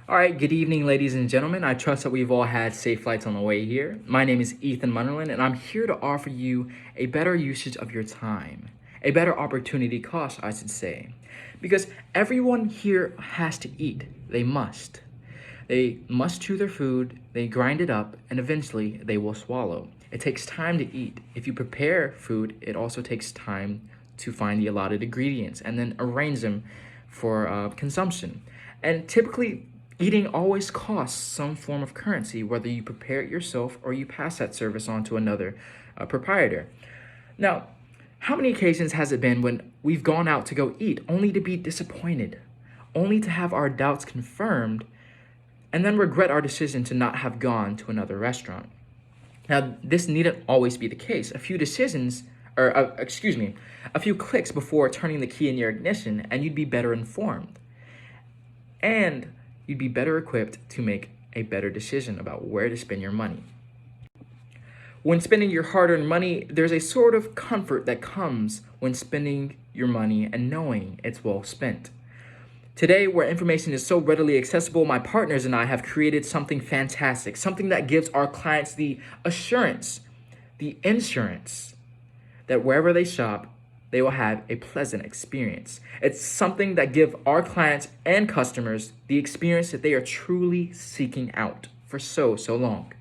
All right, good evening, ladies and gentlemen. I trust that we've all had safe flights on the way here. My name is Ethan Munnerlin, and I'm here to offer you a better usage of your time, a better opportunity cost, I should say. Because everyone here has to eat. They must. They must chew their food, they grind it up, and eventually they will swallow. It takes time to eat. If you prepare food, it also takes time to find the allotted ingredients and then arrange them for consumption. And typically, eating always costs some form of currency, whether you prepare it yourself or you pass that service on to another proprietor. Now, how many occasions has it been when we've gone out to go eat only to be disappointed, only to have our doubts confirmed, and then regret our decision to not have gone to another restaurant? Now, this needn't always be the case. A few decisions, or a few clicks before turning the key in your ignition, and you'd be better informed. And you'd be better equipped to make a better decision about where to spend your money. When spending your hard-earned money, there's a sort of comfort that comes when spending your money and knowing it's well spent. Today, where information is so readily accessible, my partners and I have created something fantastic, something that gives our clients the assurance, the insurance, that wherever they shop, they will have a pleasant experience. It's something that gives our clients and customers the experience that they are truly seeking out for so long.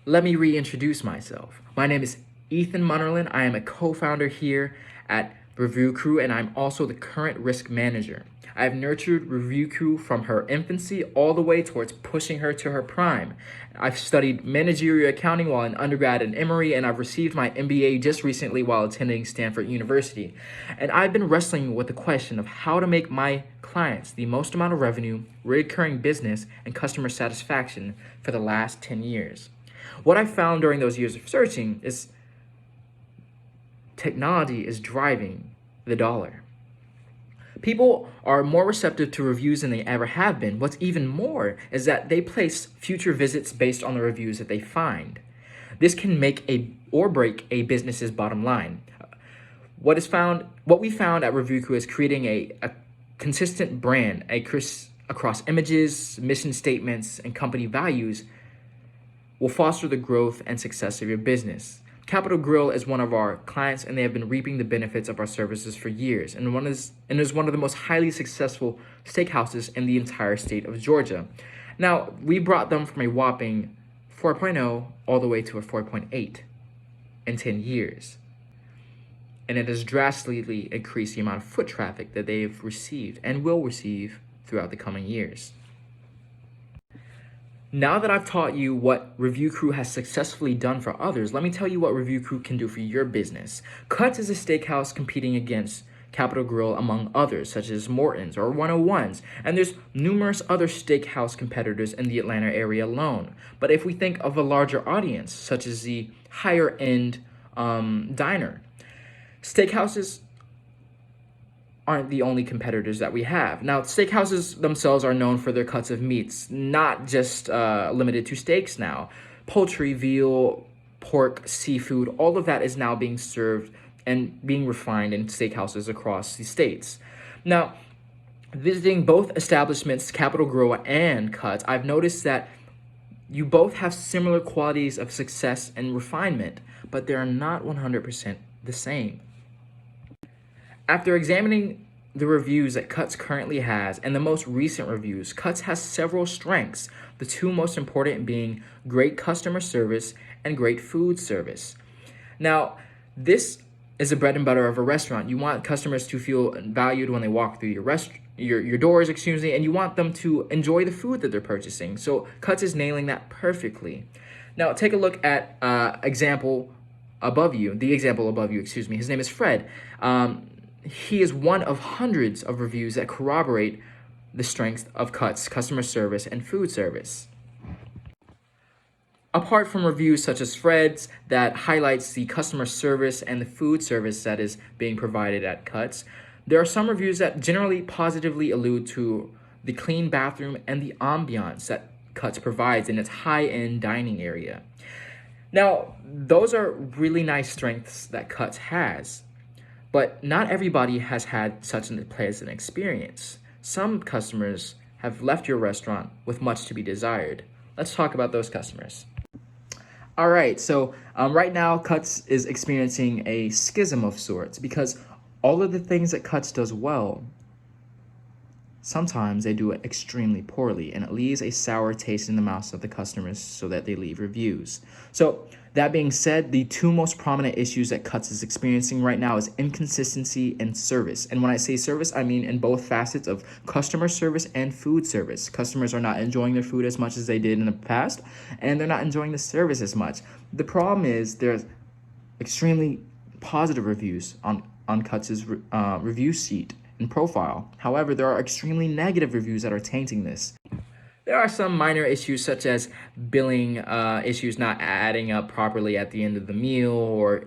Let me reintroduce myself. My name is Ethan Munnerlin. I am a co-founder here at Review Crew, and I'm also the current risk manager. I have nurtured Review Crew from her infancy all the way towards pushing her to her prime. I've studied managerial accounting while in undergrad at Emory, and I've received my MBA just recently while attending Stanford University. And I've been wrestling with the question of how to make my clients the most amount of revenue, recurring business, and customer satisfaction for the last 10 years. What I found during those years of searching is technology is driving the dollar. People are more receptive to reviews than they ever have been. What's even more is that they place future visits based on the reviews that they find. This can make or break a business's bottom line. What we found at Review Crew is creating a consistent brand across images, mission statements, and company values will foster the growth and success of your business. Capital Grille is one of our clients, and they have been reaping the benefits of our services for years, and is one of the most highly successful steakhouses in the entire state of Georgia. Now, we brought them from a whopping 4.0 all the way to a 4.8 in 10 years. And it has drastically increased the amount of foot traffic that they've received and will receive throughout the coming years. Now that I've taught you what Review Crew has successfully done for others, let me tell you what Review Crew can do for your business. Cuts is a steakhouse competing against Capital Grille among others, such as Morton's or 101's, and there's numerous other steakhouse competitors in the Atlanta area alone. But if we think of a larger audience, such as the higher-end diner, steakhouses aren't the only competitors that we have. Now, steakhouses themselves are known for their cuts of meats, not just limited to steaks now. Poultry, veal, pork, seafood, all of that is now being served and being refined in steakhouses across the states. Now, visiting both establishments, Capital Grille and Cuts, I've noticed that you both have similar qualities of success and refinement, but they are not 100% the same. After examining the reviews that Cuts currently has and the most recent reviews, Cuts has several strengths, the two most important being great customer service and great food service. Now, this is the bread and butter of a restaurant. You want customers to feel valued when they walk through your doors, and you want them to enjoy the food that they're purchasing. So Cuts is nailing that perfectly. Now, take a look at the example above you, His name is Fred. He is one of hundreds of reviews that corroborate the strength of Cuts, customer service, and food service. Apart from reviews such as Fred's that highlights the customer service and the food service that is being provided at Cuts, there are some reviews that generally positively allude to the clean bathroom and the ambiance that Cuts provides in its high-end dining area. Now, those are really nice strengths that Cuts has. But not everybody has had such a pleasant experience. some customers have left your restaurant with much to be desired. Let's talk about those customers. All right, so right now, Cuts is experiencing a schism of sorts because all of the things that Cuts does well, sometimes they do it extremely poorly, and it leaves a sour taste in the mouths of the customers so that they leave reviews. So that being said, the two most prominent issues that Cuts is experiencing right now is inconsistency and service. And when I say service, I mean in both facets of customer service and food service. Customers are not enjoying their food as much as they did in the past, and they're not enjoying the service as much. The problem is there's extremely positive reviews on Cuts' review sheet and profile. However, there are extremely negative reviews that are tainting this. There are some minor issues such as billing issues not adding up properly at the end of the meal, or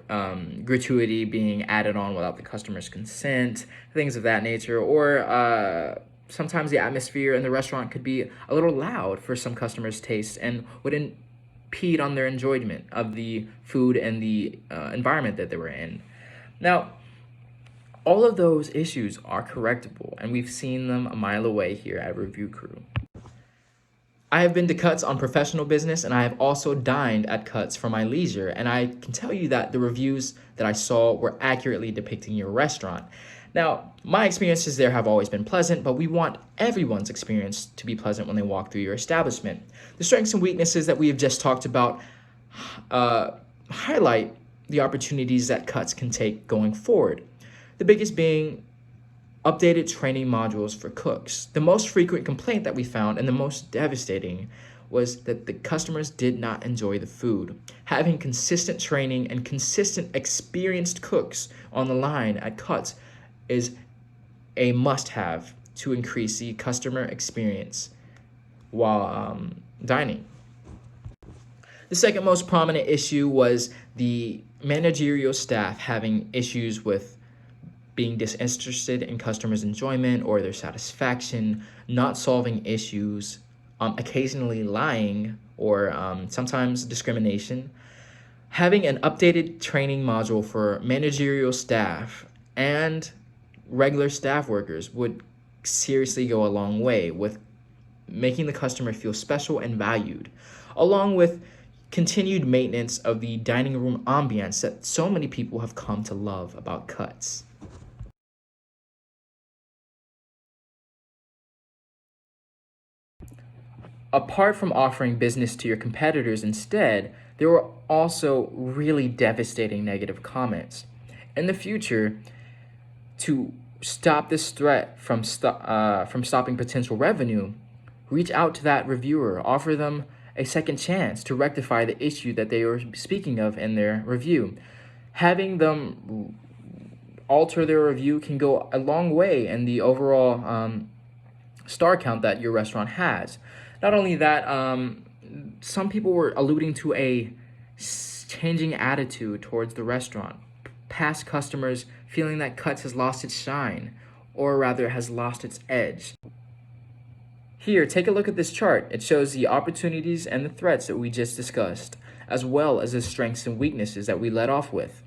gratuity being added on without the customer's consent, things of that nature, or sometimes the atmosphere in the restaurant could be a little loud for some customers' taste and would impede on their enjoyment of the food and the environment that they were in. Now, all of those issues are correctable, and we've seen them a mile away here at Review Crew. I have been to Cuts on professional business, and I have also dined at Cuts for my leisure, and I can tell you that the reviews that I saw were accurately depicting your restaurant. Now, my experiences there have always been pleasant, but we want everyone's experience to be pleasant when they walk through your establishment. The strengths and weaknesses that we have just talked about highlight the opportunities that Cuts can take going forward. The biggest being updated training modules for cooks. The most frequent complaint that we found, and the most devastating, was that the customers did not enjoy the food. Having consistent training and consistent experienced cooks on the line at Cuts is a must-have to increase the customer experience while dining. The second most prominent issue was the managerial staff having issues with being disinterested in customers' enjoyment or their satisfaction, not solving issues, occasionally lying, or sometimes discrimination. Having an updated training module for managerial staff and regular staff workers would seriously go a long way with making the customer feel special and valued, along with continued maintenance of the dining room ambiance that so many people have come to love about Cuts. Apart from offering business to your competitors instead, there were also really devastating negative comments. In the future, to stop this threat from stopping potential revenue, reach out to that reviewer, offer them a second chance to rectify the issue that they were speaking of in their review. Having them alter their review can go a long way in the overall star count that your restaurant has. Not only that, some people were alluding to a changing attitude towards the restaurant. Past customers feeling that Cuts has lost its shine, or rather has lost its edge. Here, take a look at this chart. It shows the opportunities and the threats that we just discussed, as well as the strengths and weaknesses that we led off with.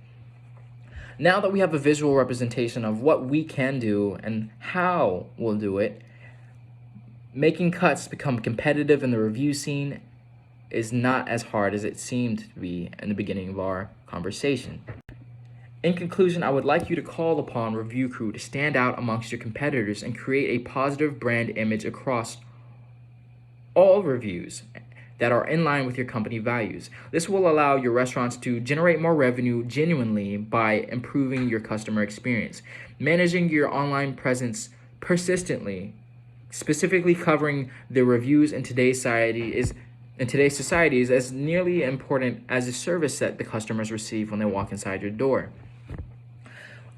Now that we have a visual representation of what we can do and how we'll do it, making Cuts become competitive in the review scene is not as hard as it seemed to be in the beginning of our conversation. In conclusion, I would like you to call upon Review Crew to stand out amongst your competitors and create a positive brand image across all reviews that are in line with your company values. This will allow your restaurants to generate more revenue genuinely by improving your customer experience, managing your online presence persistently, specifically covering the reviews in today's society is as nearly important as the service that the customers receive when they walk inside your door.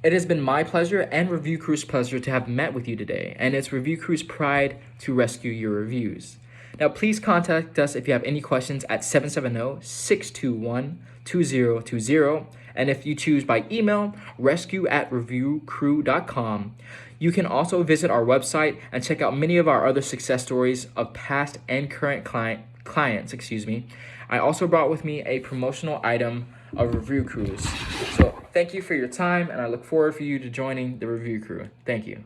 It has been my pleasure and Review Crew's pleasure to have met with you today, and it's Review Crew's pride to rescue your reviews. Now, please contact us if you have any questions at 770-621-2020, and if you choose by email, rescue@reviewcrew.com. You can also visit our website and check out many of our other success stories of past and current clients. I also brought with me a promotional item of Review Crews. So thank you for your time, and I look forward for you to joining the Review Crew. Thank you.